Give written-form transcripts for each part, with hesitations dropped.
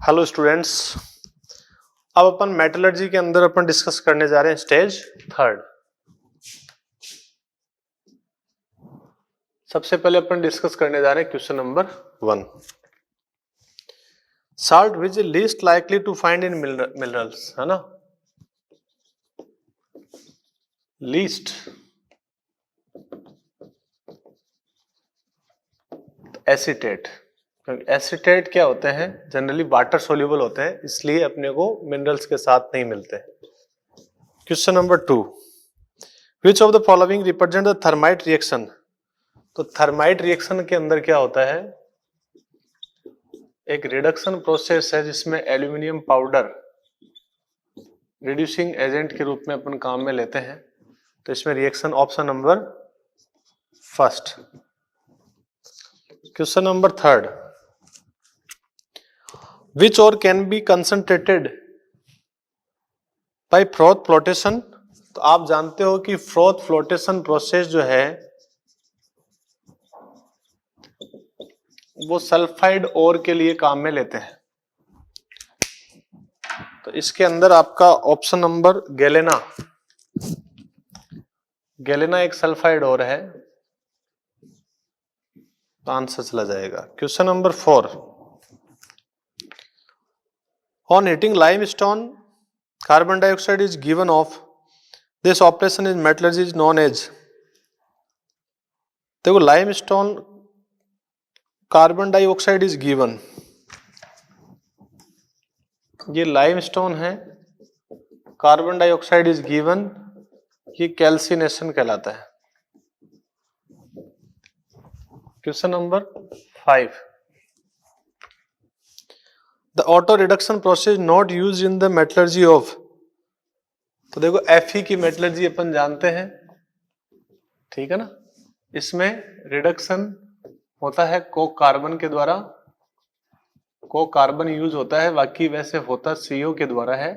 Hello students, अब अपन metallurgy के अंदर अपन डिस्कस करने जा रहे हैं स्टेज थर्ड। सबसे पहले अपन डिस्कस करने जा रहे हैं question number 1। Salt which is least likely to find in minerals, है ना। लीस्ट एसीटेट, क्योंकि एसीटेट क्या होते हैं, जनरली वाटर सोल्यूबल होते हैं, इसलिए अपने को मिनरल्स के साथ नहीं मिलते। Question number 2, which of the following represent the thermite reaction. तो थर्माइट रिएक्शन के अंदर क्या होता है, एक रिडक्शन प्रोसेस है जिसमें एल्यूमिनियम पाउडर रिड्यूसिंग एजेंट के रूप में अपन काम में लेते हैं। तो इसमें reaction option number first. Question number 3, which ore can be concentrated by froth flotation. तो आप जानते हो कि फ्रोथ फ्लोटेशन प्रोसेस जो है वो सल्फाइड ओर के लिए काम में लेते हैं। तो इसके अंदर आपका ऑप्शन नंबर गैलेना, गैलेना एक सल्फाइड ओर है, तो आंसर चला जाएगा। Question number 4, on heating limestone carbon dioxide is given off this operation is metallurgy is known as. देखो limestone carbon dioxide is given, ये लाइमस्टोन है, कार्बन डाइऑक्साइड इज गिवन, ये calcination कहलाता है। Question number 5, the auto reduction process not use in the metallurgy of. तो देखो Fe की metallurgy अपन जानते हैं, ठीक है ना। इसमें रिडक्शन होता है कोक कार्बन के द्वारा, कोक कार्बन यूज होता है, बाकी वैसे होता CO के द्वारा है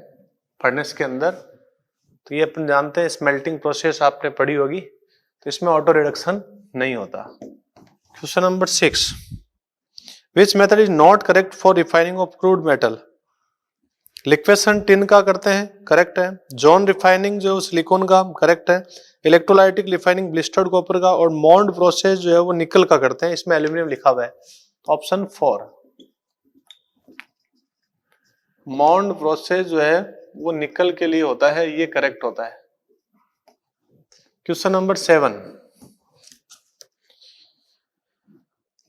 फर्नेस के अंदर। तो ये अपन जानते हैं, स्मेल्टिंग प्रोसेस आपने पढ़ी होगी, तो इसमें ऑटो रिडक्शन नहीं होता। Question number 6, which method is not correct for refining of crude metal. Liquation tin का करते हैं, करेक्ट है। जॉन रिफाइनिंग जो सिलिकॉन का, करेक्ट है। इलेक्ट्रोलाइटिक रिफाइनिंग ब्लिस्टर्ड कॉपर का, और मॉन्ड प्रोसेस जो है वो निकल का करते हैं, इसमें एल्यूमिनियम लिखा हुआ है। ऑप्शन 4, मॉन्ड प्रोसेस जो है वो निकल के लिए होता है, ये करेक्ट होता है। Question number 7,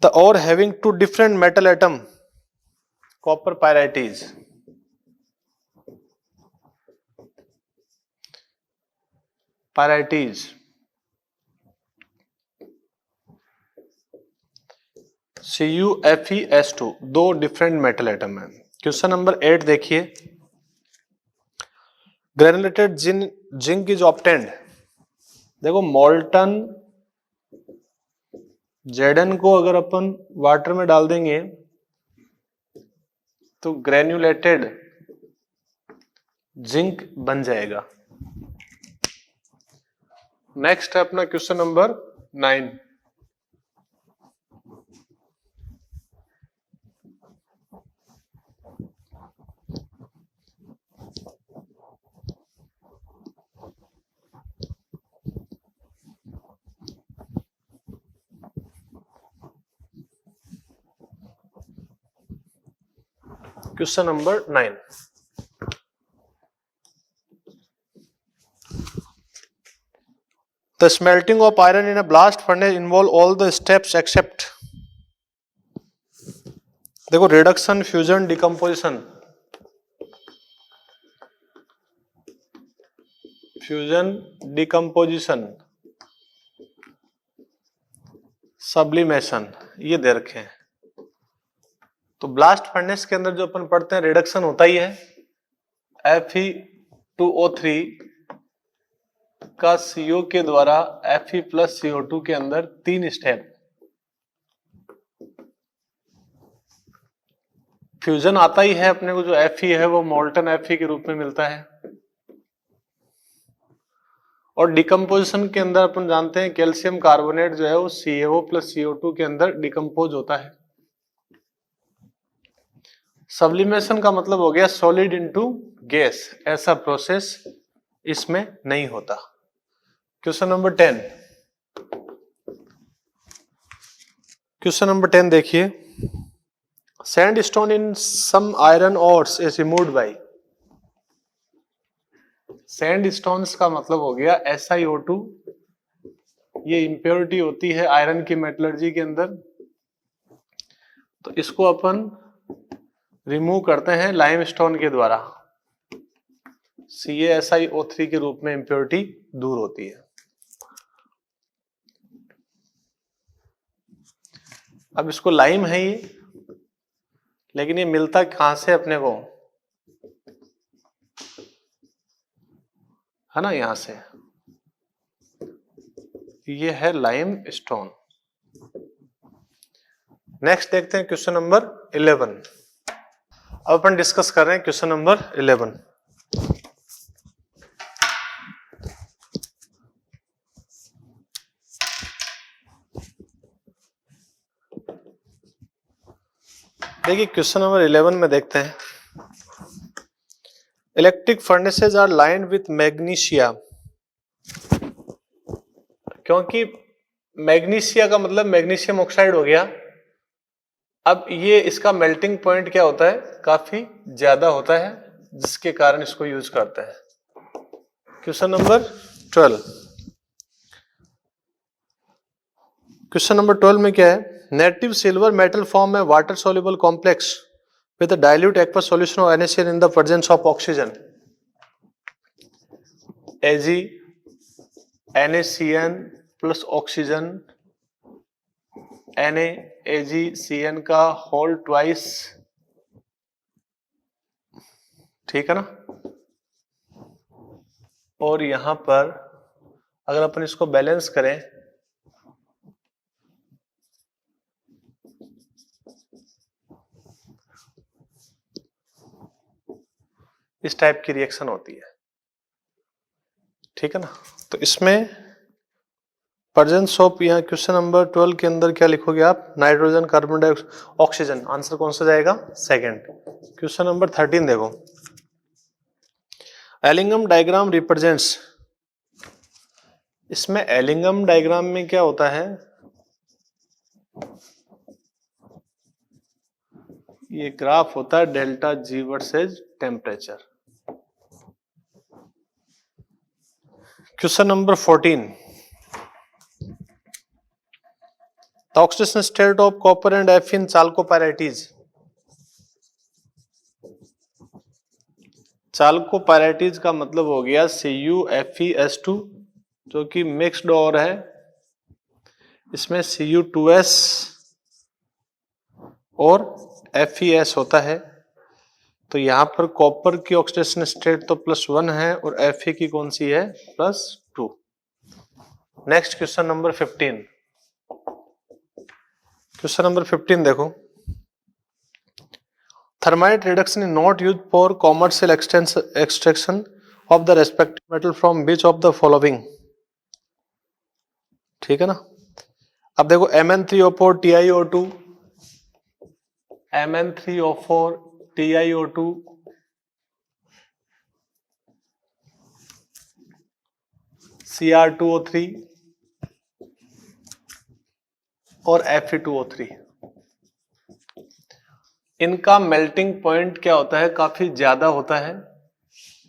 the ore having two different metal atom copper pyrites. Pyrites CuFeS2, दो डिफरेंट मेटल एटम है। क्वेश्चन नंबर 8 देखिए, ग्रेनुलेटेड जिंक इज ऑब्टेन्ड। देखो मोल्टन Zn को अगर अपन वाटर में डाल देंगे तो ग्रेन्युलेटेड जिंक बन जाएगा। नेक्स्ट है अपना question number 9, question number 9, the smelting of iron in a blast furnace involve all the steps except। देखो reduction, fusion, decomposition, fusion, decomposition, sublimation, ये दे रखे हैं। तो ब्लास्ट फर्नेस के अंदर जो अपन पढ़ते हैं रिडक्शन होता ही है, Fe2O3 का CO के द्वारा Fe प्लस CO2 के अंदर 3 स्टेप। फ्यूजन आता ही है अपने को, जो Fe है वो मोल्टन Fe के रूप में मिलता है। और डिकम्पोजिशन के अंदर अपन जानते हैं कैल्शियम कार्बोनेट जो है वो CaO प्लस CO2 के अंदर डिकम्पोज होता है। सब्लिमेशन का मतलब हो गया सॉलिड इनटू गैस, ऐसा प्रोसेस इसमें नहीं होता। क्वेश्चन नंबर 10, क्वेश्चन नंबर 10 देखिए, sandstone in some iron ores is removed by. Sandstones का मतलब हो गया SiO2, ये इंप्योरिटी होती है आयरन की मेटलर्जी के अंदर, तो इसको अपन रिमूव करते हैं लाइमस्टोन के द्वारा, CaSiO3 के रूप में इंप्योरिटी दूर होती है। अब इसको लाइम है ये, लेकिन ये मिलता कहां से अपने को, है ना, यहां से, ये है लाइम स्टोन। नेक्स्ट देखते हैं क्वेश्चन नंबर 11। अब अपन डिस्कस कर रहे हैं क्वेश्चन नंबर 11। देखिए क्वेश्चन नंबर 11 में देखते हैं, electric furnaces are lined with magnesia. क्योंकि मैग्नीशिया का मतलब मैग्नीशियम ऑक्साइड हो गया। अब ये इसका मेल्टिंग पॉइंट क्या होता है, काफी ज्यादा होता है, जिसके कारण इसको यूज करते हैं। क्वेश्चन नंबर 12, क्वेश्चन नंबर 12 में क्या है, नेटिव सिल्वर मेटल फॉर्म है water soluble complex with a dilute aqueous solution of NaCl in the presence of oxygen. Ag NaCN plus oxygen, NaAgCN का होल ट्वाइस, ठीक है ना। और यहां पर अगर अपन इसको बैलेंस करें, इस टाइप की रिएक्शन होती है, ठीक है ना। तो इसमें प्रेजेंस ऑफ, यहाँ क्वेश्चन नंबर 12 के अंदर क्या लिखोगे आप, nitrogen, carbon dioxide, oxygen, answer कौन सा जाएगा, सेकंड। क्वेश्चन नंबर 13 देखो, एलिंगम डायग्राम रिप्रेजेंट्स। इसमें एलिंगम डायग्राम में क्या होता है, ये ग्राफ होता है delta G versus temperature. Question number 14, the oxidation state of copper and F in chalcopyrite। चाल्कोपायराइटिस का मतलब हो गया CuFeS2, जो कि मिक्स्ड और है, इसमें Cu2S और FeS होता है। तो यहां पर कॉपर की ऑक्सीडेशन स्टेट तो +1 है और Fe की कौन सी है, +2। Next question number 15, question number 15 देखो, Thermite reduction is not used for commercial extraction of the respective metal from which of the following, ठीक है ना। अब देखो Mn3O4 TiO2, Mn3O4 TiO2, Cr2O3 और Fe2O3, इनका मेल्टिंग पॉइंट क्या होता है, काफी ज्यादा होता है,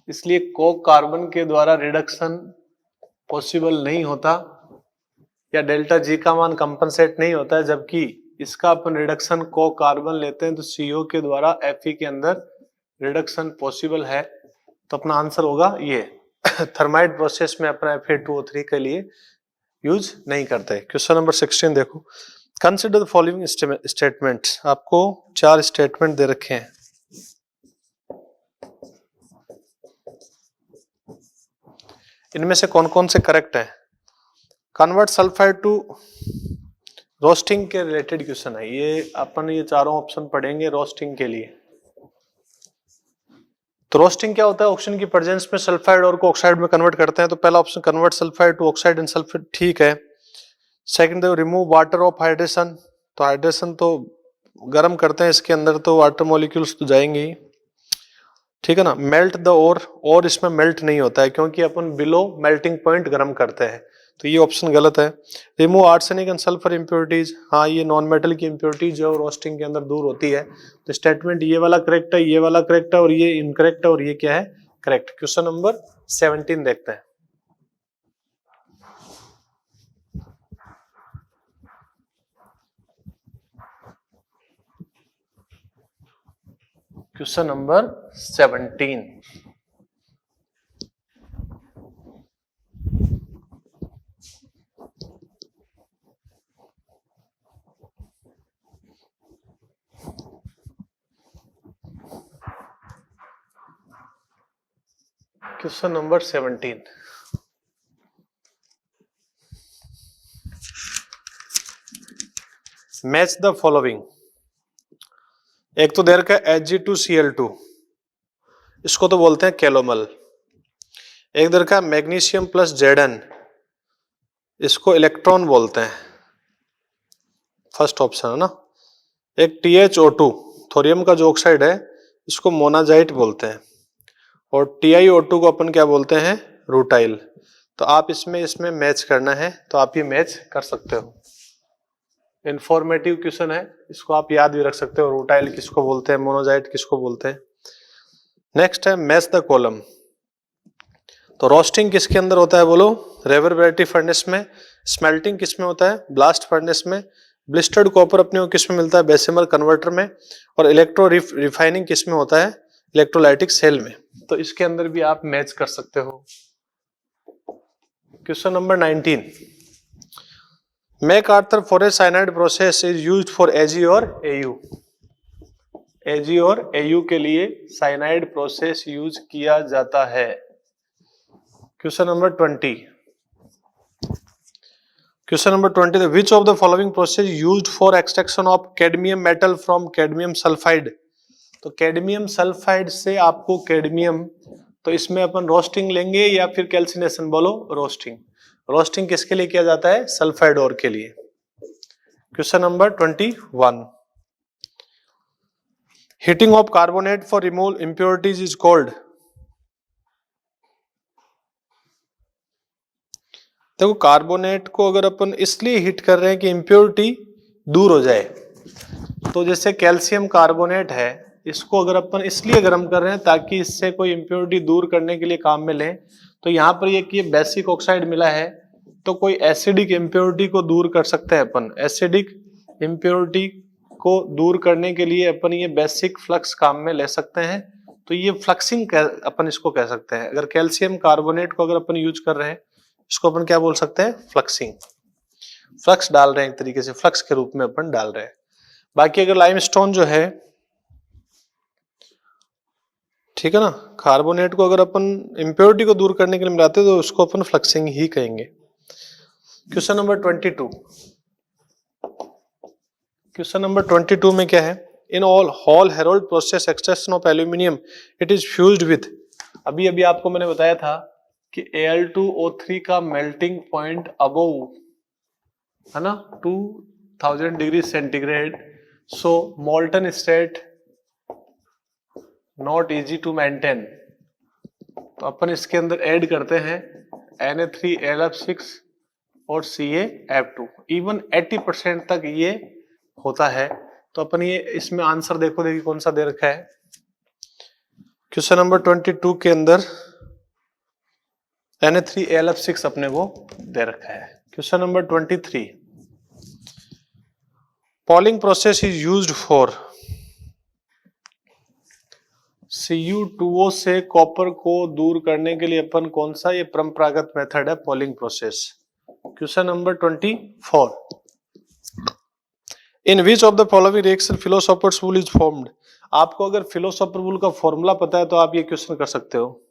इसलिए कोक कार्बन के द्वारा रिडक्शन पॉसिबल नहीं होता, या डेल्टा G का मान कंपनसेट नहीं होता है। जबकि इसका अपन रिडक्शन कोक कार्बन लेते हैं तो CO के द्वारा Fe के अंदर रिडक्शन पॉसिबल है। तो अपना आंसर होगा ये। थर्माइट प्रोसेस में अपना Fe2O3 के लिए यूज नहीं करते। क्वेश्चन नंबर 16 देखो, कंसिडर द फॉलोइंग स्टेटमेंट्स। आपको 4 स्टेटमेंट दे रखे हैं, इनमें से कौन कौन से करेक्ट हैं। कन्वर्ट सल्फाइड टू, रोस्टिंग के रिलेटेड क्वेश्चन है ये, अपन ये चारों ऑप्शन पढ़ेंगे रोस्टिंग के लिए। तो रोस्टिंग क्या होता है, ऑक्सीजन की प्रेजेंस में सल्फाइड और को ऑक्साइड में कन्वर्ट करते हैं। तो पहला option convert sulphide to oxide and sulphate, ठीक है। Second remove water of hydration, तो हाइड्रेशन तो गर्म करते हैं इसके अंदर तो वाटर मॉलिक्यूल्स तो जाएंगे ही, ठीक है ना। मेल्ट द और इसमें मेल्ट नहीं होता है क्योंकि अपन बिलो मेल्टिंग पॉइंट गर्म करते हैं, तो ये ऑप्शन गलत है। Remove arsenic and sulphur impurities, हाँ ये नॉन मेटल की इम्प्योरिटीज जो रोस्टिंग के अंदर दूर होती है। तो स्टेटमेंट ये वाला करेक्ट है, ये वाला करेक्ट है और ये इनकरेक्ट है और ये क्या है, करेक्ट। क्वेश्चन नंबर 17 देखते हैं। Question number 17, question number 17, match the following. एक तो दे रखा है Hg2Cl2, इसको तो बोलते हैं कैलोमल। एक दे रखा है मैग्नीशियम प्लस Zn, इसको इलेक्ट्रॉन बोलते हैं, फर्स्ट ऑप्शन है ना। एक TiO2 थोरियम का जो ऑक्साइड है, इसको मोनाजाइट बोलते हैं। और TiO2 को अपन क्या बोलते हैं, रूटाइल। तो आप इसमें मैच करना है तो आप ये मैच कर सकते हो। इंफॉर्मेटिव क्वेश्चन है, इसको आप याद भी रख सकते हो, रूटाइल किसको बोलते हैं, मोनोजाइट किसको बोलते हैं। नेक्स्ट है मैच द कॉलम। तो रोस्टिंग किसके अंदर होता है बोलो, रेवरबेरेटिव फर्नेस में। स्मेल्टिंग किस में होता है, ब्लास्ट फर्नेस में। ब्लिस्टर्ड कॉपर अपने को किस में मिलता है, बेसिमर कन्वर्टर में। और इलेक्ट्रो रिफाइनिंग किस में होता है, इलेक्ट्रोलाइटिक सेल में। तो इसके अंदर भी आप मैच कर सकते हो। Question number 19, MacArthur forest cyanide process is used for Ag और Au। Ag और Au के लिए साइनाइड प्रोसेस यूज किया जाता है। Question number 20, question number 20, which of the following process used for extraction of cadmium metal from cadmium sulphide. तो cadmium sulphide से आपको कैडमियम, तो इसमें अपन रोस्टिंग लेंगे या फिर कैल्सिनेशन, बोलो रोस्टिंग। रोस्टिंग किसके लिए किया जाता है, सल्फाइड ओर के लिए। Question number 21, heating of carbonate for removal impurities is called. देखो कार्बोनेट को अगर अपन इसलिए हीट कर रहे हैं कि इंप्योरिटी दूर हो जाए, तो जैसे कैल्शियम कार्बोनेट है, इसको अगर अपन इसलिए गर्म कर रहे हैं ताकि इससे कोई इंप्योरिटी दूर करने के लिए काम में लें। तो यहाँ पर ये बेसिक ऑक्साइड मिला है, तो कोई एसिडिक इंप्योरिटी को दूर कर सकते हैं अपन। एसिडिक इंप्योरिटी को दूर करने के लिए अपन ये बेसिक फ्लक्स काम में ले सकते हैं। तो ये फ्लक्सिंग अपन इसको कह सकते हैं। अगर कैल्शियम कार्बोनेट को अगर अपन यूज कर रहे हैं, इसको अपन क्या बोल सकते हैं, फ्लक्सिंग। फ्लक्स डाल रहे हैं, एक तरीके से फ्लक्स के रूप में अपन डाल रहे हैं। बाकी अगर लाइमस्टोन जो है, ठीक है ना, कार्बोनेट को अगर अपन इंप्योरिटी को दूर करने के लिए मिलाते हैं तो उसको अपन फ्लक्सिंग ही कहेंगे। क्वेश्चन नंबर 22, क्वेश्चन नंबर 22 में क्या है, in all hall Harold process extraction of aluminium it is fused with. अभी अभी आपको मैंने बताया था कि Al2O3 का मेल्टिंग पॉइंट अबव है ना 2000 degree centigrade, so molten state not easy to maintain. तो अपन इसके अंदर ऐड करते हैं Na3Lf6 और CaF2, इवन 80% तक ये होता है। तो अपन ये इसमें आंसर देखो, देखिए कौन सा दे रखा है। क्वेश्चन नंबर 22 के अंदर Na3Lf6 अपने को दे रखा है। Question number 23, polling process is used for. Cu2O से कॉपर को दूर करने के लिए अपन कौन सा ये परंपरागत मेथड है, poling process. Question number 24, in which of the following reaction philosophers wool is formed. आपको अगर फिलोसोफर वूल का फॉर्मूला पता है तो आप ये क्वेश्चन कर सकते हो।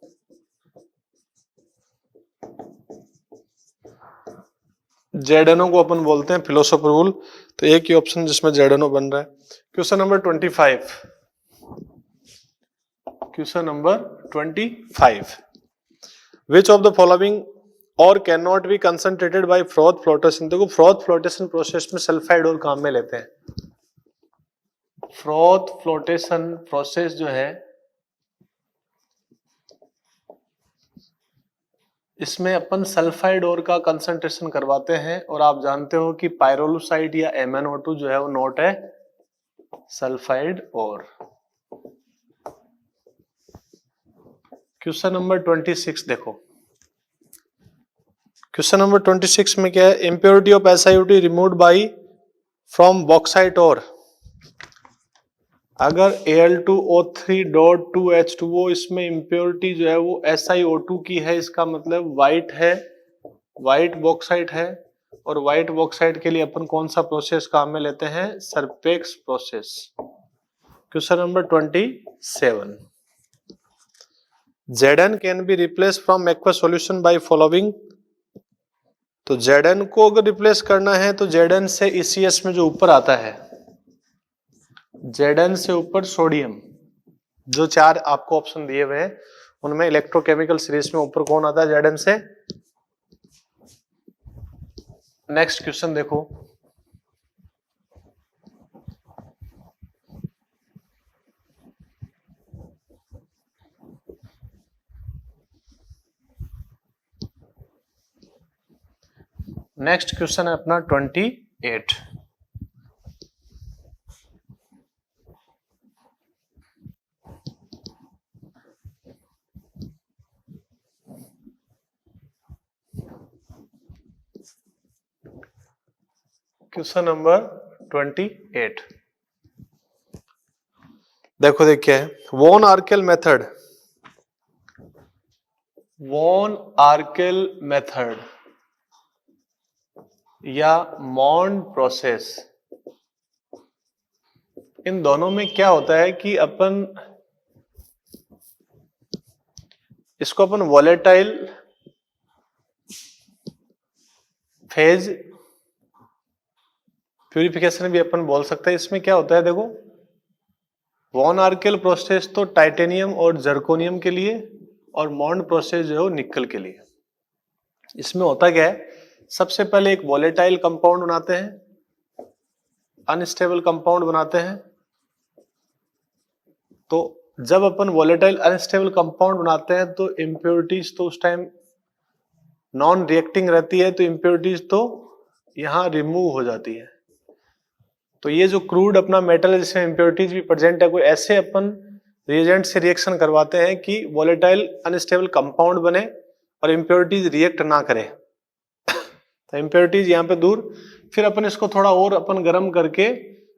जेडनो को अपन बोलते हैं फिलोसोफर वूल, तो एक ही ऑप्शन जिसमें जेडनो बन रहा है। Question number 25, question number 25, which of the following ore can not be concentrated by froth flotation. देखो फ्रॉथ फ्लोटेशन प्रोसेस में सल्फाइड और काम में लेते हैं। फ्रोथ फ्लोटेशन प्रोसेस जो है, इसमें अपन सल्फाइड ओर का कंसंट्रेशन करवाते हैं, और आप जानते हो कि पायरोलुसाइड या MnO2 जो है वो नॉट है सल्फाइड ओर। क्वेश्चन नंबर 26 देखो। क्वेश्चन नंबर 26 में क्या है, impurity of SiO2 removed by from bauxite ore. अगर Al2O3.2H2O इसमें इम्प्योरिटी जो है वो SiO2 की है, इसका मतलब वाइट है, वाइट बॉक्साइट है, और वाइट बॉक्साइट के लिए अपन कौन सा प्रोसेस काम में लेते हैं, Serpeck's process. Question number 27, Zn can be replace from aqueous solution by following. तो Zn को अगर रिप्लेस करना है तो Zn से ECS में जो ऊपर आता है, Zn से ऊपर सोडियम, जो चार आपको ऑप्शन दिए हुए हैं उनमें इलेक्ट्रोकेमिकल सीरीज में ऊपर कौन आता है, Zn से। नेक्स्ट क्वेश्चन देखो, नेक्स्ट क्वेश्चन है अपना 28। क्वेश्चन नंबर 28 देखो, देखिए von Arkel method, von Arkel method या मॉन्ड प्रोसेस, इन दोनों में क्या होता है कि अपन इसको अपन वॉलेटाइल फेज प्यूरिफिकेशन भी अपन बोल सकते हैं। इसमें क्या होता है देखो, वॉन आर्केल प्रोसेस तो टाइटेनियम और जर्कोनियम के लिए, और मॉन्ड प्रोसेस जो है वो निकल के लिए। इसमें होता क्या है, सबसे पहले एक वॉलेटाइल कंपाउंड बनाते हैं, अनस्टेबल कंपाउंड बनाते हैं। तो जब अपन वॉलेटाइल अनस्टेबल कंपाउंड बनाते हैं तो इम्प्योरिटीज तो उस टाइम नॉन रिएक्टिंग रहती है, तो इम्प्योरिटीज तो यहां रिमूव हो जाती है। तो ये जो क्रूड अपना मेटल है जिसमें इम्प्योरिटीज भी प्रेजेंट है, कोई ऐसे अपन रिएजेंट से रिएक्शन करवाते हैं कि वॉलेटाइल अनस्टेबल कंपाउंड बने और इम्प्योरिटीज रिएक्ट ना करे। तो इम्प्योरिटीज यहाँ पे दूर, फिर अपन इसको थोड़ा और अपन गर्म करके,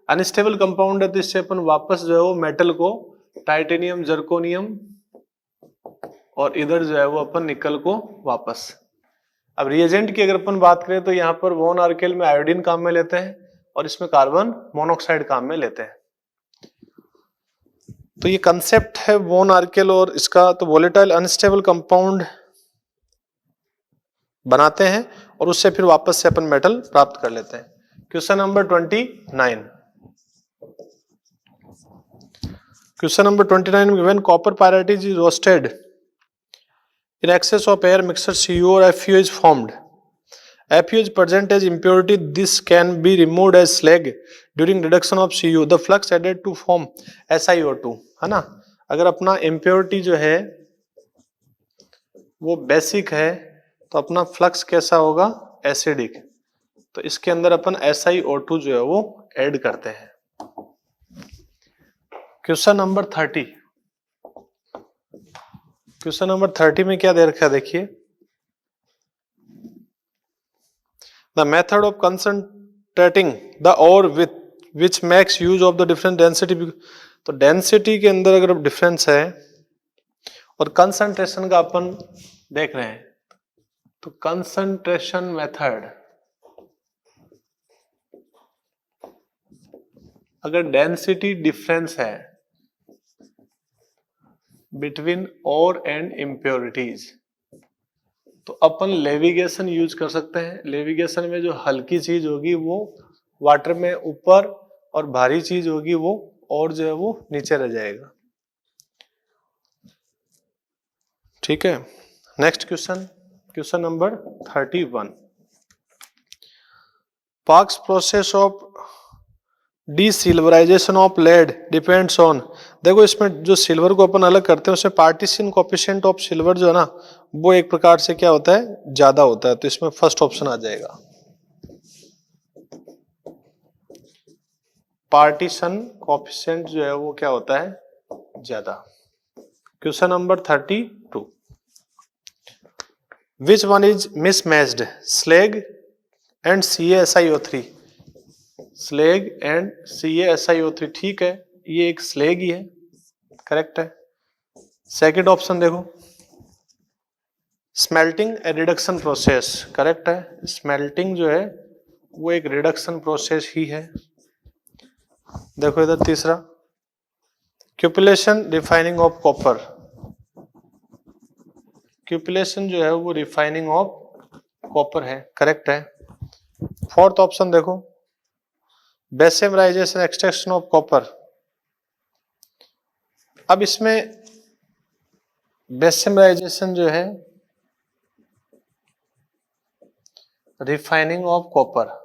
अनस्टेबल कंपाउंड है तो इससे अपन वापस जो है वो मेटल को, टाइटेनियम जर्कोनियम, और इधर जो है वो अपन निकल को वापस। अब रिएजेंट की अगर अपन बात करें तो यहाँ पर वॉन आर्केल में आयोडीन काम में लेते हैं और इसमें कार्बन मोनोऑक्साइड काम में लेते हैं। तो ये कंसेप्ट है वॉन आर्केल और इसका। तो वॉलेटाइल अनस्टेबल कंपाउंड बनाते हैं और उससे फिर वापस से अपन मेटल प्राप्त कर लेते हैं। Question number 29। क्वेश्चन नंबर 29 में when copper pyrite is roasted in excess of air mixture CO or FeO is formed. FeO is present as impurity. This can be removed as slag during reduction of CO. The flux added to form SiO2, है ना। अगर अपना impurity जो है वो basic है तो अपना फ्लक्स कैसा होगा, एसिडिक। तो इसके अंदर अपन SiO2 जो है वो ऐड करते हैं। Question number 30। क्वेश्चन नंबर 30 में क्या दे रखा है देखिए, the method of concentrating the ore with which makes use of the different density. तो डेंसिटी के अंदर अगर डिफरेंस है और कंसंट्रेशन का अपन देख रहे हैं, तो कंसंट्रेशन मेथड, अगर डेंसिटी डिफरेंस है बिटवीन ओर एंड इम्प्योरिटीज, तो अपन लेविगेशन यूज कर सकते हैं। लेविगेशन में जो हल्की चीज होगी वो वाटर में ऊपर और भारी चीज होगी वो और जो है वो नीचे रह जाएगा। ठीक है, next question, question number 31। Parkes process of desilverization of lead depends on, देखो इसमें जो सिल्वर को अपन अलग करते हैं उसमें पार्टीशन कोएफिशिएंट ऑफ सिल्वर जो है ना वो एक प्रकार से क्या होता है, ज्यादा होता है, तो इसमें फर्स्ट ऑप्शन आ जाएगा, पार्टीशन कोएफिशिएंट जो है वो क्या होता है, ज्यादा। Question number 32, which one is mismatched, slag and CaSiO3, slag and CaSiO3, ठीक है ये एक स्लैग ही है, करेक्ट है। सेकंड ऑप्शन देखो, स्मेल्टिंग ए रिडक्शन प्रोसेस, करेक्ट है, स्मेल्टिंग जो है वो एक रिडक्शन प्रोसेस ही है। देखो इधर तीसरा, क्यूपिलेशन रिफाइनिंग ऑफ कॉपर, क्यूपिलेशन जो है वो रिफाइनिंग ऑफ कॉपर है, करेक्ट है। फोर्थ ऑप्शन देखो, बेसेमराइजेशन एक्सट्रैक्शन ऑफ कॉपर, अब इसमें बेसेमराइजेशन जो है रिफाइनिंग ऑफ कॉपर,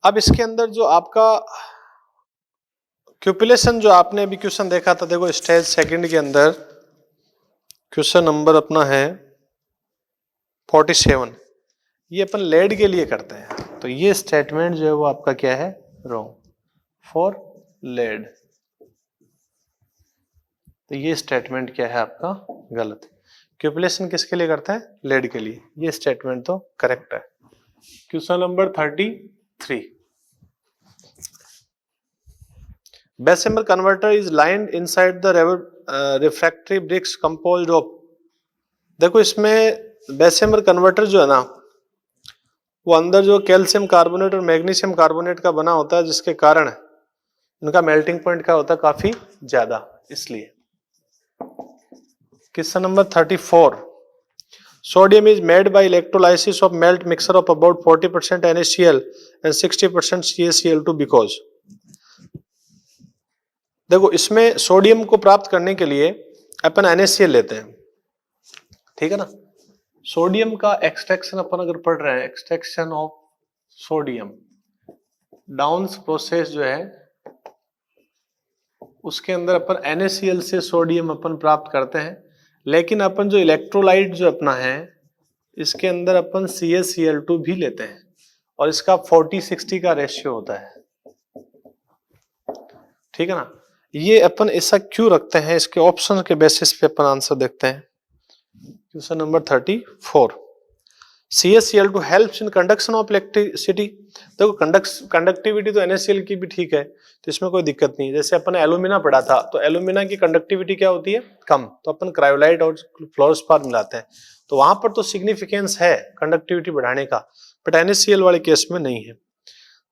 अब इसके अंदर जो आपका क्यूपिलेशन जो आपने अभी क्वेश्चन देखा था, देखो स्टेज सेकंड के अंदर क्वेश्चन नंबर अपना है 47, ये अपन लेड के लिए करते हैं, तो ये स्टेटमेंट जो है वो आपका क्या है, रॉन्ग, फॉर लेड, तो ये स्टेटमेंट क्या है आपका, गलत। क्यूपिलेशन किसके लिए करते हैं, लेड के लिए, ये स्टेटमेंट तो करेक्ट है। Question number 33, Bessemer converter is lined inside the refractory bricks composed of, देखो इसमें बेसेमर कन्वर्टर जो है ना वो अंदर जो कैल्शियम कार्बोनेट और मैग्नीशियम कार्बोनेट का बना होता है, जिसके कारण इनका मेल्टिंग पॉइंट क्या होता है, काफी ज्यादा, इसलिए। Question number 34, sodium is made by electrolysis of melt mixer of about 40% NaCl and 60% CaCl2 because, देखो इसमें सोडियम को प्राप्त करने के लिए अपन NaCl लेते हैं, ठीक है ना, सोडियम का एक्सट्रैक्शन अपन अगर पढ़ रहे हैं, extraction of sodium downs process जो है उसके अंदर अपन NaCl से सोडियम अपन प्राप्त करते हैं, लेकिन अपन जो इलेक्ट्रोलाइट जो अपना है इसके अंदर अपन CaCl2 भी लेते हैं और इसका 40-60 का रेशियो होता है, ठीक है ना। ये अपन ऐसा क्यों रखते हैं, इसके ऑप्शन के बेसिस पे अपन आंसर देखते हैं। Question number 34, CaCl2 helps in conduction of electricity, देखो कंडक्टिविटी तो NaCl की भी ठीक है, तो इसमें कोई दिक्कत नहीं। जैसे अपन एल्यूमिना पढ़ा था, तो एल्यूमिना की कंडक्टिविटी क्या होती है, कम, तो अपन क्रायोलाइट और फ्लोरोस्पार मिलाते हैं, तो वहां पर तो सिग्निफिकेंस है कंडक्टिविटी बढ़ाने का, बट NaCl वाले केस में नहीं है।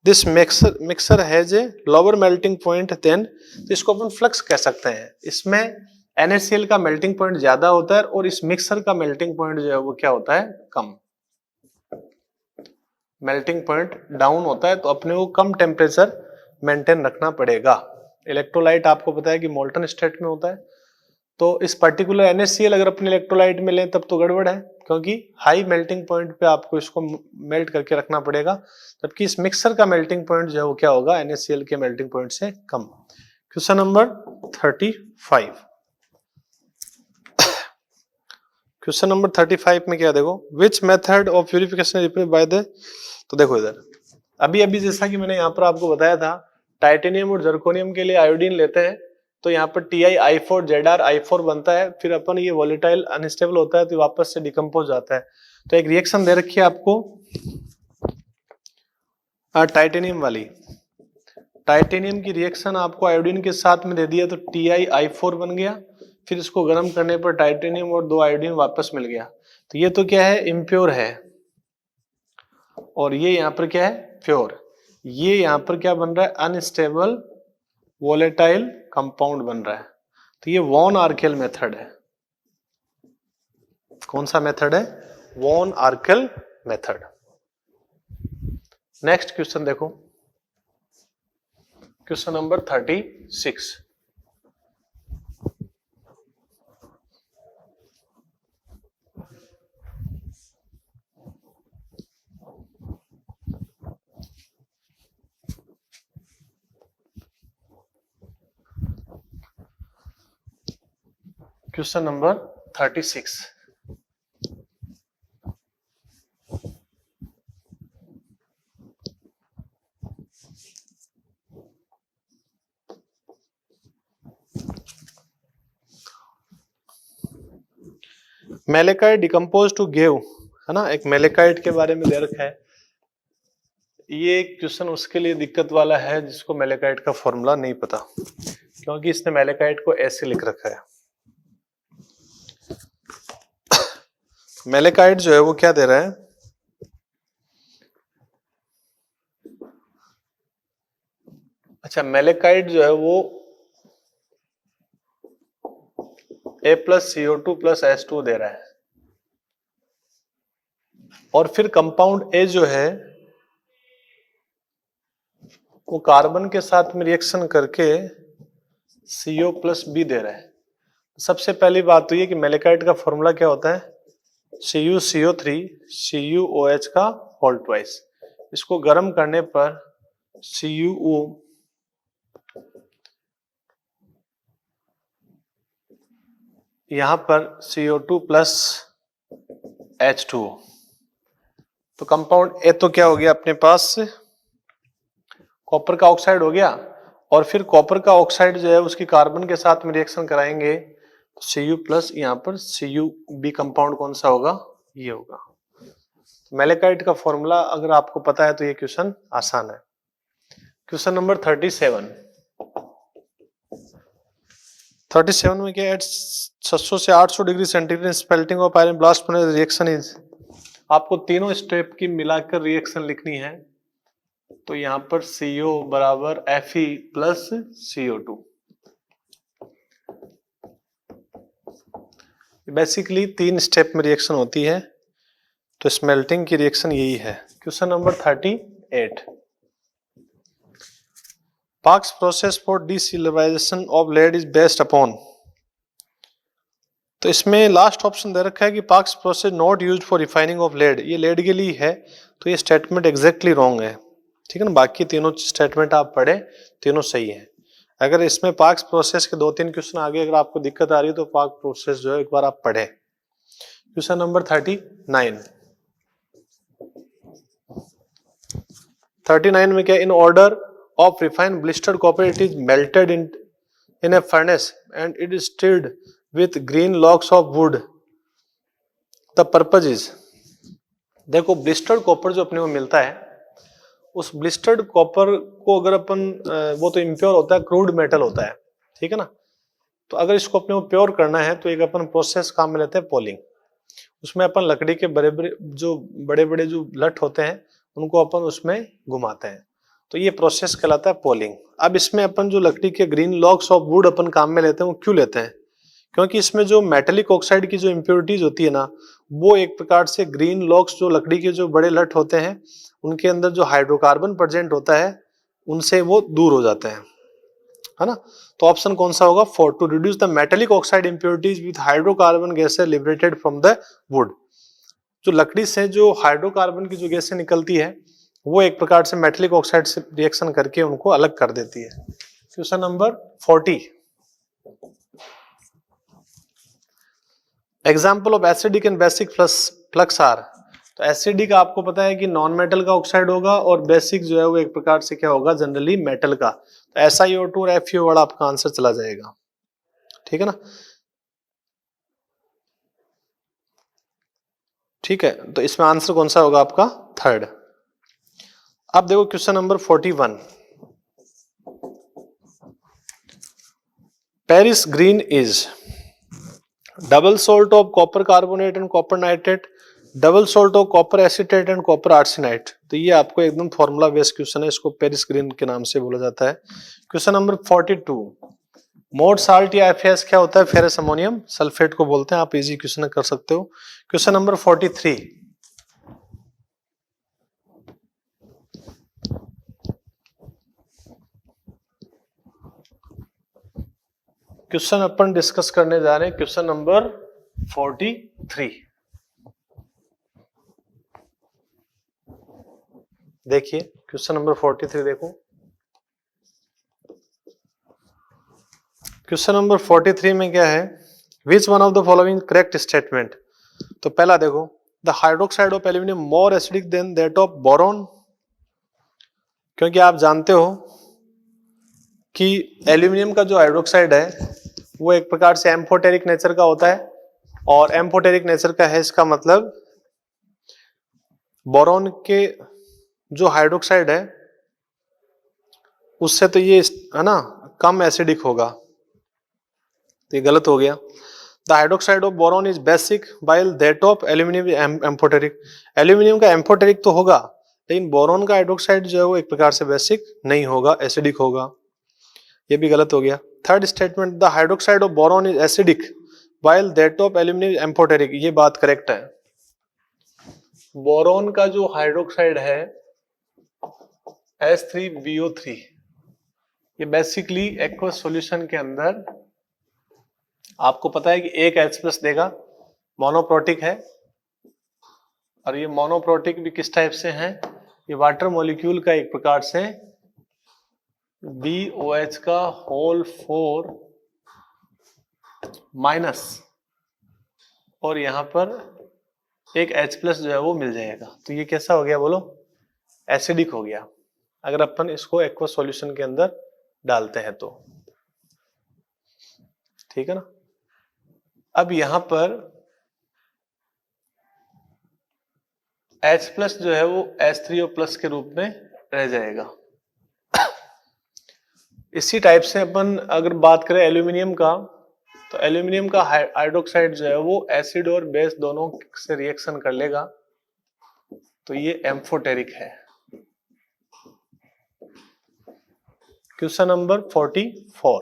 This mixture has a lower melting point than, तो इसको अपन फ्लक्स कह सकते हैं, इसमें NaCl का मेल्टिंग पॉइंट ज्यादा होता है और इस मिक्सर का मेल्टिंग पॉइंट जो है वो क्या होता है, कम, मेल्टिंग पॉइंट डाउन होता है, तो अपने को कम टेम्परेचर मेंटेन रखना पड़ेगा। इलेक्ट्रोलाइट आपको पता है कि मोल्टन स्टेट में होता है, तो इस पर्टिकुलर NaCl अगर अपने इलेक्ट्रोलाइट में लें तब तो गड़बड़ है, क्योंकि हाई मेल्टिंग पॉइंट पे आपको इसको मेल्ट करके रखना पड़ेगा, जबकि इस मिक्सर का मेल्टिंग पॉइंट जो है वो क्या होगा, NaCl के मेल्टिंग पॉइंट से कम। क्वेश्चन नंबर 35, क्वेश्चन नंबर 35 में क्या, देखो which method of purification replace by the, तो देखो इधर अभी अभी जैसा कि मैंने यहाँ पर आपको बताया था, टाइटेनियम और जर्कोनियम के लिए आयोडीन लेते हैं, तो यहाँ पर TiI4 ZrI4 बनता है, फिर अपन ये वोलेटाइल अनस्टेबल होता है तो वापस से डिकम्पोज जाता है। तो एक रिएक्शन दे रखी है आपको टाइटेनियम वाली, टाइटेनियम की रिएक्शन आपको आयोडीन के साथ में दे दिया, तो TiI4 बन गया, फिर इसको गर्म करने पर टाइटेनियम और 2 आयोडीन वापस मिल गया, तो ये तो क्या है, इम्प्योर है, और ये यहाँ पर क्या है, प्योर, ये यहाँ पर क्या बन रहा है, अनस्टेबल वोलेटाइल कंपाउंड बन रहा है, तो ये वॉन आर्केल मेथड है। कौन सा मेथड है, van Arkel method. Next question देखो, question number 36, question number 36। Malachite decompose to give, है ना, एक मेलेकाइट के बारे में दे रखा है। ये क्वेश्चन उसके लिए दिक्कत वाला है जिसको मेलेकाइट का फॉर्मूला नहीं पता, क्योंकि इसने मेलेकाइट को ऐसे लिख रखा है। मेलेकाइट जो है वो क्या दे रहा है, अच्छा मेलेकाइट जो है वो A+CO2+H2 दे रहा है, और फिर कंपाउंड ए जो है वो कार्बन के साथ में रिएक्शन करके CO+B दे रहा है। सबसे पहली बात तो ये कि मेलेकाइट का फॉर्मूला क्या होता है, CuCO3 CuOH का होल ट्वाइस। इसको गर्म करने पर CuO यहां पर CO2+H2O, तो कंपाउंड ए तो क्या हो गया अपने पास, कॉपर का ऑक्साइड हो गया, और फिर कॉपर का ऑक्साइड जो है उसकी कार्बन के साथ में रिएक्शन कराएंगे Cu+, यहां पर CuB कंपाउंड कौन सा होगा, ये होगा। मेलेकाइट का फॉर्मूला अगर आपको पता है तो ये क्वेश्चन आसान है। क्वेश्चन नंबर 37 में क्या है, 700 से 800 degree centigrade smelting of iron blast reaction is, आपको तीनों स्टेप की मिलाकर रिएक्शन लिखनी है। तो यहां पर CO बराबर Fe+CO2, बेसिकली 3 स्टेप में रिएक्शन होती है, तो स्मेल्टिंग की रिएक्शन यही है। Question number 38, Parkes process for desilverization of lead is based upon, तो इसमें लास्ट ऑप्शन दे रखा है कि Parkes process not used for refining of lead, ये लेड के लिए है, तो ये स्टेटमेंट एग्जैक्टली रॉन्ग है, ठीक है ना। बाकी तीनों स्टेटमेंट आप पढ़े, तीनों सही है। अगर इसमें पार्क्स प्रोसेस के 2-3 क्वेश्चन आगे अगर आपको दिक्कत आ रही है तो पार्क प्रोसेस जो है एक बार आप पढ़े। क्वेश्चन नंबर 39 में क्या, in order of refined blistered copper it is melted in A furnace and it is stirred with green locks of would, the purpose is, देखो ब्लिस्टर्ड कॉपर जो अपने को मिलता है, उस ब्लिस्टर्ड कॉपर को अगर अपन वो तो इम्प्योर होता है, क्रूड मेटल होता है, ठीक है ना। तो अगर इसको अपने को प्योर करना है तो एक अपन प्रोसेस काम में लेते हैं पोलिंग, उसमें अपन लकड़ी के बड़े बड़े जो लठ होते हैं उनको अपन उसमें घुमाते हैं, तो ये प्रोसेस कहलाता है पोलिंग। अब इसमें अपन जो लकड़ी के ग्रीन लॉक्स ऑफ वुड अपन काम में लेते हैं, वो क्यों लेते हैं, क्योंकि इसमें जो मेटेलिक ऑक्साइड की जो इम्प्योरिटीज होती है ना, वो एक प्रकार से ग्रीन लॉक्स जो लकड़ी के जो बड़े लठ होते हैं उनके अंदर जो हाइड्रोकार्बन प्रेजेंट होता है उनसे वो दूर हो जाते हैं, है ना। तो ऑप्शन कौन सा होगा, 4, to reduce the metallic oxide impurities with hydrocarbon गैसें लिबरेटेड फ्रॉम द वुड, जो लकड़ी से जो हाइड्रोकार्बन की जो गैसें निकलती है वो एक प्रकार से मेटेलिक ऑक्साइड से रिएक्शन करके उनको अलग कर देती है। Question number 40, example of acidic and basic flux are, तो एसिडिक आपको पता है कि नॉन मेटल का ऑक्साइड होगा, और बेसिक जो है वो एक प्रकार से क्या होगा, जनरली मेटल का, तो SiO2 और FeO वाला आपका आंसर चला जाएगा, ठीक है ना। ठीक है, तो इसमें आंसर कौन सा होगा आपका, 3rd। अब देखो question number 41, Paris green is double salt of copper carbonate and copper nitrate, double salt of copper acetate and copper arsenite, तो ये आपको एकदम फॉर्मूला बेस्ड क्वेश्चन है, इसको पेरिस ग्रीन के नाम से बोला जाता है। क्वेश्चन नंबर 42, मोड साल्ट या FAS क्या होता है, फेरस अमोनियम सल्फेट को बोलते हैं, आप इजी क्वेश्चन कर सकते हो। क्वेश्चन नंबर 43, क्वेश्चन अपन डिस्कस करने जा रहे हैं, क्वेश्चन नंबर 43, देखिए क्वेश्चन नंबर 43 देखो, क्वेश्चन नंबर 43 में क्या है, विच one of the following correct statement? तो पहला देखो, the hydroxide of aluminium more acidic then that of boron, क्योंकि आप जानते हो कि एल्यूमिनियम का जो हाइड्रोक्साइड है वो एक प्रकार से एम्फोटेरिक नेचर का होता है, और एम्फोटेरिक नेचर का है इसका मतलब बोरॉन के जो हाइड्रोक्साइड है उससे तो ये है ना कम एसिडिक होगा, तो ये गलत हो गया। The hydroxide of boron is basic while that of aluminium amphoteric. Aluminium का एम्फोटेरिक तो होगा, लेकिन बोरॉन का हाइड्रोक्साइड जो है वो एक प्रकार से बेसिक नहीं होगा, एसिडिक होगा, ये भी गलत हो गया। Third statement, the hydroxide of boron is acidic while that of aluminium amphoteric, ये बात करेक्ट है। बोरॉन का जो हाइड्रोक्साइड है H3BO3, ये बेसिकली एक्वस सॉल्यूशन के अंदर आपको पता है कि एक H+ देगा, मोनोप्रोटिक है, और ये मोनोप्रोटिक भी किस टाइप से है, ये वाटर मॉलिक्यूल का एक प्रकार से BOH का होल 4 माइनस, और यहां पर एक H+ जो है वो मिल जाएगा, तो ये कैसा हो गया बोलो, एसिडिक हो गया अगर अपन इसको एक्वस सॉल्यूशन के अंदर डालते हैं तो, ठीक है ना। अब यहां पर H+ जो है वो H3O+ के रूप में रह जाएगा। इसी टाइप से अपन अगर बात करें एल्यूमिनियम का, तो एल्यूमिनियम का हाइड्रोक्साइड जो है वो एसिड और बेस दोनों से रिएक्शन कर लेगा, तो ये एम्फोटेरिक है। Question number 44,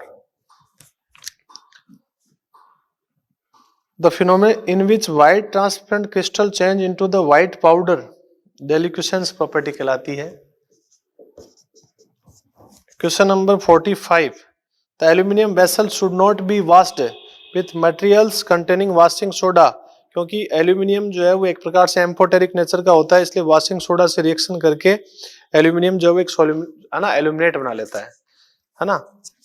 the phenomena in which white transparent crystal change into the white powder deliquescence property कहलाती है। Question number 45, the aluminium vessel should not be washed with materials containing washing soda, क्योंकि aluminium जो है वो एक प्रकार से amphoteric nature का होता है, इसलिए वॉशिंग सोडा से रिएक्शन करके एल्यूमिनियम जो है एक है ना एल्यूमिनेट बना लेता है ना।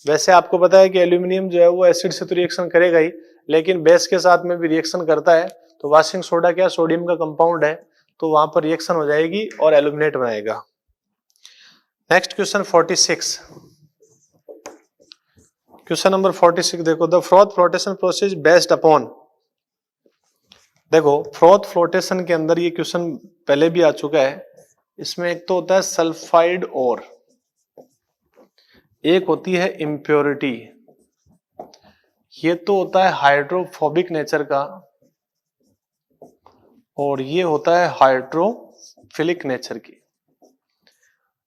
वैसे आपको पता है कि एल्यूमिनियम जो है वो एसिड से तो रिएक्शन करेगा ही, लेकिन बेस के साथ में भी रिएक्शन करता है, तो वॉशिंग सोडा क्या सोडियम का कंपाउंड है, तो वहां पर रिएक्शन हो जाएगी और एल्यूमिनेट बनाएगा। नेक्स्ट क्वेश्चन 46, क्वेश्चन नंबर 46 देखो, the froth flotation process based upon, देखो फ्रॉथ फ्लोटेशन के अंदर ये क्वेश्चन पहले भी आ चुका है, इसमें एक तो होता है सल्फाइड और एक होती है इम्प्योरिटी, ये तो होता है हाइड्रोफोबिक नेचर का और ये होता है हाइड्रोफिलिक नेचर की,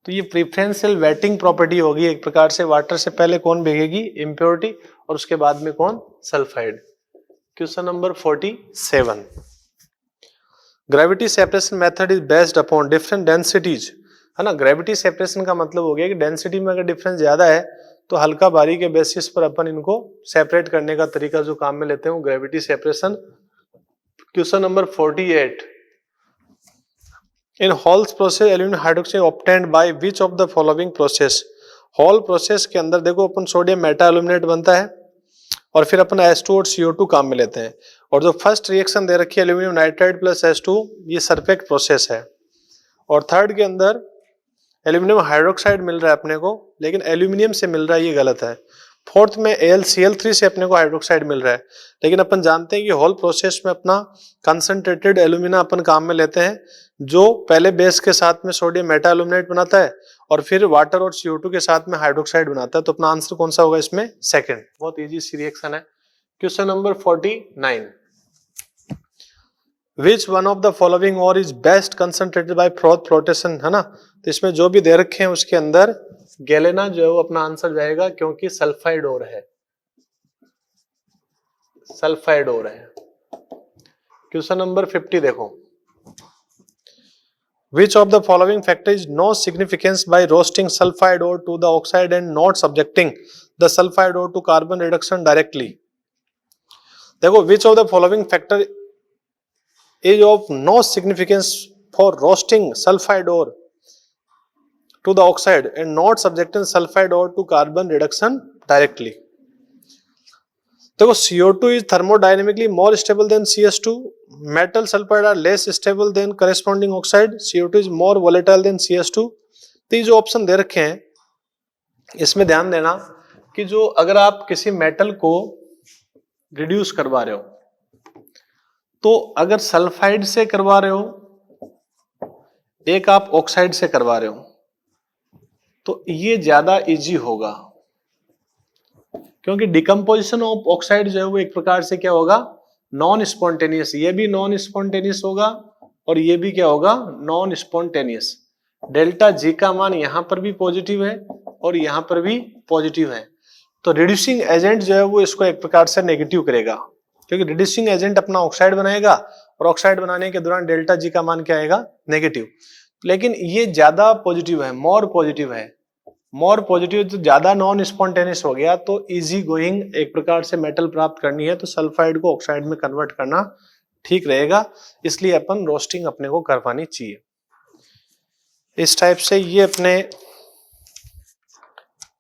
तो ये प्रेफरेंशियल वेटिंग प्रॉपर्टी होगी एक प्रकार से, वाटर से पहले कौन भीगेगी, इम्प्योरिटी, और उसके बाद में कौन, sulphide. Question number 47, gravity separation method is based upon different densities, है ना। ग्रेविटी सेपरेशन का मतलब हो गया कि डेंसिटी में अगर डिफरेंस ज्यादा है तो हल्का भारी के बेसिस पर अपन इनको सेपरेट करने का तरीका जो काम में लेते हैं वो gravity separation. Question number 48, in halls process aluminium hydroxide obtained by which of the following process, hall process के अंदर देखो अपन सोडियम मेटा एल्यूमिनेट बनता है और फिर अपन H2 और CO2 काम में लेते हैं, और जो फर्स्ट रिएक्शन दे रखी है एल्यूमिनियम नाइट्राइड प्लस H2, ये सरफेक्ट प्रोसेस है, और थर्ड के अंदर एल्यूमिनियम हाइड्रोक्साइड मिल रहा है अपने को, लेकिन एल्यूमिनियम से मिल रहा है, ये गलत है। फोर्थ में AlCl3 से अपने को हाइड्रोक्साइड मिल रहा है, लेकिन अपन जानते हैं कि होल प्रोसेस में अपना कंसंट्रेटेड एल्यूमिना अपन काम में लेते हैं, जो पहले बेस के साथ में सोडियम मेटा एल्यूमिनेट बनाता है और फिर वाटर और CO2 के साथ में हाइड्रोक्साइड बनाता है, तो अपना आंसर कौन सा होगा इसमें, सेकंड। बहुत इजी सी रिएक्शन है। Question number 49, which one of the following ore is best concentrated by froth flotation, है ना। तो इसमें जो भी दे रखे हैं उसके अंदर गैलेना जो है वो अपना आंसर जाएगा, क्योंकि सल्फाइड और है, सल्फाइड और है। क्वेश्चन नंबर 50 देखो, which of the following factor is no significance by roasting sulfide ore to the oxide and not subjecting the sulfide ore to carbon reduction directly, देखो which of the following factor is of no significance for roasting sulfide ore to the oxide and not subjecting sulfide ore to carbon reduction directly, देखो CO2 is thermodynamically more stable than CS2, metal sulphide are less stable than corresponding oxide, CO2 is more volatile than CS2। तो ये जो option दे रखे हैं इसमें ध्यान देना कि जो अगर आप किसी मेटल को रिड्यूस करवा रहे हो तो अगर सल्फाइड से करवा रहे हो, एक आप ऑक्साइड से करवा रहे हो, तो ये ज्यादा इजी होगा, क्योंकि डिकम्पोजिशन ऑफ ऑक्साइड जो है वो एक प्रकार से क्या होगा, नॉन स्पॉन्टेनियस। ये भी नॉन स्पॉन्टेनियस होगा और ये भी क्या होगा, नॉन स्पॉन्टेनियस। डेल्टा जी का मान यहां पर भी पॉजिटिव है और यहां पर भी पॉजिटिव है, तो रिड्यूसिंग एजेंट जो है वो इसको एक प्रकार से नेगेटिव करेगा, क्योंकि रिड्यूसिंग एजेंट अपना ऑक्साइड बनाएगा और ऑक्साइड बनाने के दौरान डेल्टा जी का मान क्या आएगा, नेगेटिव। लेकिन ये ज्यादा पॉजिटिव है, मोर पॉजिटिव है, मोर पॉजिटिव, तो ज्यादा नॉन स्पॉन्टेनियस हो गया, तो इजी गोइंग एक प्रकार से मेटल प्राप्त करनी है तो सल्फाइड को ऑक्साइड में कन्वर्ट करना ठीक रहेगा, इसलिए अपन रोस्टिंग अपने को करवानी चाहिए। इस टाइप से ये अपने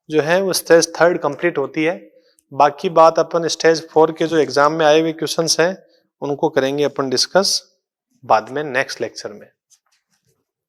जो है वो स्टेज 3 कंप्लीट होती है। बाकी बात अपन स्टेज 4 के जो एग्जाम में आए हुए क्वेश्चंस हैं उनको करेंगे अपन डिस्कस बाद में नेक्स्ट लेक्चर में।